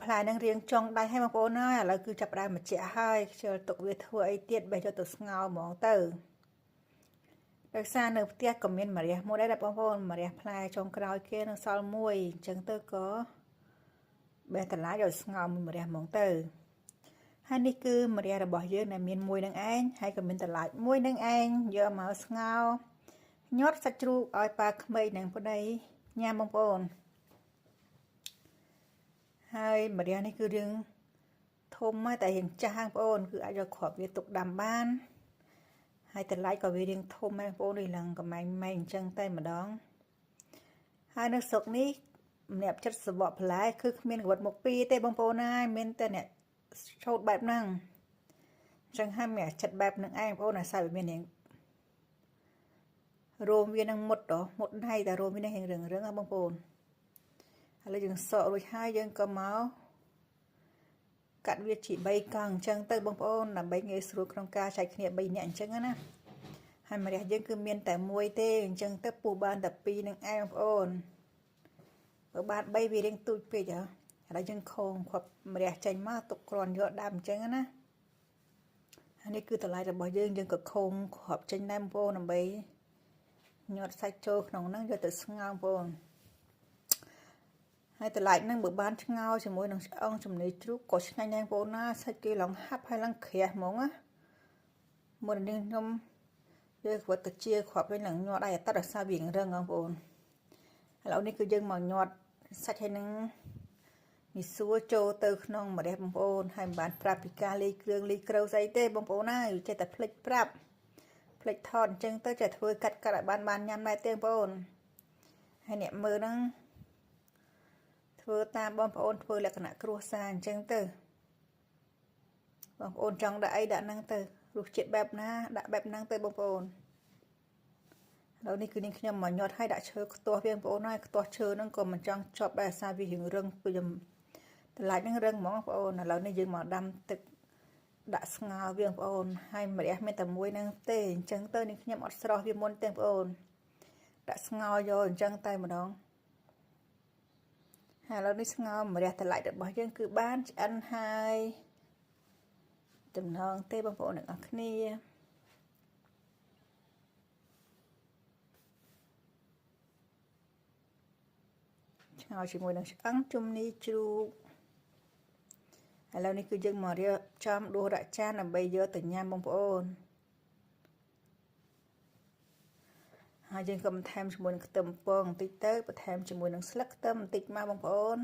ផ្លែនឹងរៀងចុងដៃឲ្យបងប្អូនហើយឥឡូវគឺចាប់ផ្ដើមបញ្ជាក់ហើយខ្ជិលទុកវាធ្វើអីទៀតបេះយកទៅស្ងោរហ្មងទៅដោយសារនៅផ្ទះក៏មានម្រះមួយដែរបងប្អូនម្រះផ្លែចុងក្រោយគេនឹងសល់មួយអញ្ចឹងទៅក៏បេះបន្លាយកស្ងោរមួយម្រះហ្មងទៅហើយនេះគឺម្រះរបស់យើងដែលមានមួយនឹងឯងហើយក៏មានបន្លាមួយនឹងឯងយកមកស្ងោរញាត់សាច់ជ្រូកឲ្យប៉ាក្មេងនឹងប្តីញ៉ាំបងប្អូនហើយម្រះនេះគឺរឿងធំមកតែរៀងចាស់បងប្អូនគឺអាចយកគ្រាប់វាទុកដាំបានហើយតម្លៃក៏វារៀងធំដែរបងប្អូននេះឡើងកម៉ែងម៉ែងអញ្ចឹងតែម្ដងហើយនៅស្រុកនេះម្នាក់ចិត្តសបកផ្លែគឺគ្មានកវត្តមុខពីរទេបងប្អូនហើយមានតែអ្នកឆោតបែបហ្នឹងអញ្ចឹងហើយម្នាក់ចិត្តបែបហ្នឹងឯងបងប្អូនអាស្រ័យវាមានរៀងរោមវានឹងមុតដៃតែរោមវានឹងរៀងរឹងណាបងប្អូនឥឡូវយើងសក់រួចហើយយើងក៏មកកាត់វាជា3កង់អញ្ចឹងទៅបងប្អូនដើម្បីងាយស្រួលក្នុងការចែកគ្នា3នាក់អញ្ចឹងណាហើយម្រះយើងគឺមានតែមួយទេអញ្ចឹងទៅពុះបានតែ2នឹងឯងបងប្អូនបើបាន3វារៀងទូចពេកហ៎ឥឡូវយើងខងគ្រាប់ម្រះចេញមកទុកគ្រាន់យកដាំអញ្ចឹងណាហើយនេះគឺតម្លៃរបស់យើងក៏ខងគ្រាប់ចេញដែរបងប្អូនដើម្បីញាត់សាច់ចូលក្នុងហ្នឹងយកទៅស្ងោរបងប្អូនហើយតម្លៃហ្នឹងបើបានឆ្ងោរជាមួយនឹងឆ្អឹងចំណីជ្រូកក៏ឆ្ងាញ់ដែរបងប្អូនណាសាច់គេឡើងហាប់ហើយឡើងក្រាស់ហ្មងណាមុននេះខ្ញុំយកវត្តជាគ្រាប់វិញឡើងញាត់ដៃអត់រសារវារឹងបងប្អូនឥឡូវនេះគឺយើងមកញាត់សាច់ហើយនឹងមីសួរចូលទៅក្នុងម្រះបងប្អូនហើយមិនបានប្រាប់ពីការលាយគ្រឿងលាយក្រូវស្អីទេបងប្អូនណាចេះតែភ្លេចប្រាប់ភ្លេចថតអញ្ចឹងទៅចេះធ្វើកាត់ឲ្យបានញ៉ាំដែរទេបងប្អូនហើយអ្នកមើលហ្នឹងធ្វើតាមបងប្អូនធ្វើលក្ខណៈគ្រួសារអញ្ចឹងទៅបងប្អូនចង់ដាក់អីដាក់ហ្នឹងទៅរសជាតិបែបណាដាក់បែបហ្នឹងទៅបងប្អូនឥឡូវនេះគឺនាងខ្ញុំមកញាត់ឲ្យដាក់ឈើខ្ទាស់វាបងប្អូនហើយខ្ទាស់ឈើហ្នឹងក៏មិនចង់ជាប់ដែរអាសាវារៀងរឹងពេកតម្លៃហ្នឹងរឹងហ្មងបងប្អូនឥឡូវនេះយើងមកដាំទឹកដាក់ស្ងោរវាបងប្អូនហើយម្រះមានតែមួយហ្នឹងទេអញ្ចឹងទៅនាងខ្ញុំអត់ស្រោះវាមុនទេបងប្អូនដាក់ស្ងោរយកអញ្ចឹងតែម្ដងហើយឥឡូវនេះស្ងោរម្រះតម្លៃរបស់យើងគឺបានឆ្អិនហើយចំណងទេបងប្អូនទាំងអស់គ្នាឆ្ងោរជាមួយនឹងឆ្អឹងជំនីជ្រូកឥឡូវនេះគឺយើងមករៀបចំដួសដាក់ចានដើម្បីយកទៅញ៉ាំបងប្អូនហើយយើងក៏បន្ថែមជាមួយនឹងខ្ទឹមពងបន្តិចទៅបន្ថែមជាមួយនឹងស្លឹកខ្ទឹមបន្តិចមកបងប្អូន